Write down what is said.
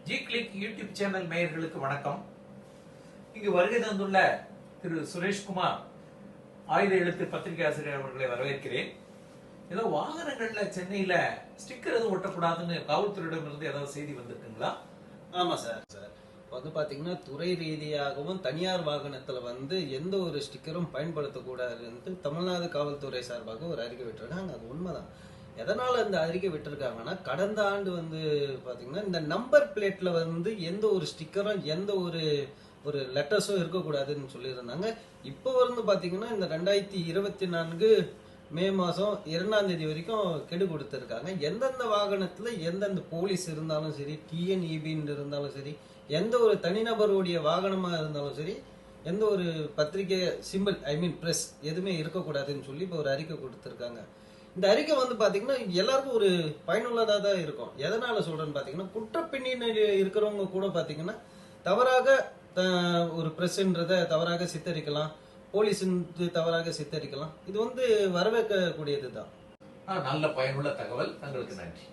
G click YouTube channel நேயர்களுக்கு வணக்கம். இங்கு வருகை தந்துள்ள திரு சுரேஷ்குமார் ஆயுத எழுத்து பத்திரிகை ஆசிரியர் அவர்களை வரவேற்கிறேன். ஏதோ வாகனங்கள்ல சென்னையில ஸ்டிக்கர் எதுவும் ஒட்டக்கூடாதுன்னு காவல்துறையிடமிருந்து ஏதாவது செய்தி வந்திருக்குங்களா? ஆமா சார். பாத்தீங்கன்னா துறை ரீதியாகவும் தனியார் வாகனத்துல எந்த ஒரு ஸ்டிக்கரும் பயன்படுத்தக்கூடாதுன்னு தமிழ்நாடு காவல்துறை சார்பாக ஒரு அறிக்கை விட்டுருக்காங்க. அது உண்மைதான். எதனால இந்த அறிக்கை விட்டுருக்காங்கன்னா, கடந்த ஆண்டு பாத்தீங்கன்னா இந்த நம்பர் பிளேட்ல எந்த ஒரு ஸ்டிக்கரும் எந்த ஒரு லெட்டர்ஸும் இருக்கக்கூடாதுன்னு சொல்லியிருந்தாங்க. இப்போ பாத்தீங்கன்னா இந்த 2024 மே மாசம் 2ஆம் தேதி வரைக்கும் கெடு கொடுத்திருக்காங்க. எந்தெந்த வாகனத்துல எந்தெந்த போலீஸ் இருந்தாலும் சரி, டிஎன்இபின்னு இருந்தாலும் சரி, எந்த ஒரு தனிநபருடைய வாகனமா இருந்தாலும் சரி, எந்த ஒரு பத்திரிகை சிம்பிள் பிரஸ் எதுவுமே இருக்கக்கூடாதுன்னு சொல்லி இப்போ ஒரு அறிக்கை கொடுத்திருக்காங்க. இந்த அறிக்கை பாத்தீங்கன்னா எல்லாருக்கும் ஒரு பயனுள்ளதா தான் இருக்கும். எதனால சொல்றேன்னு பாத்தீங்கன்னா, குற்ற பின்னணி இருக்கிறவங்க கூட பாத்தீங்கன்னா தவறாக ஒரு பிரஸ்ன்றத தவறாக சித்தரிக்கலாம், போலீஸ் தவறாக சித்தரிக்கலாம். இது வரவேற்கக்கூடியதுதான். நல்ல பயனுள்ள தகவல். தங்களுக்கு நன்றி.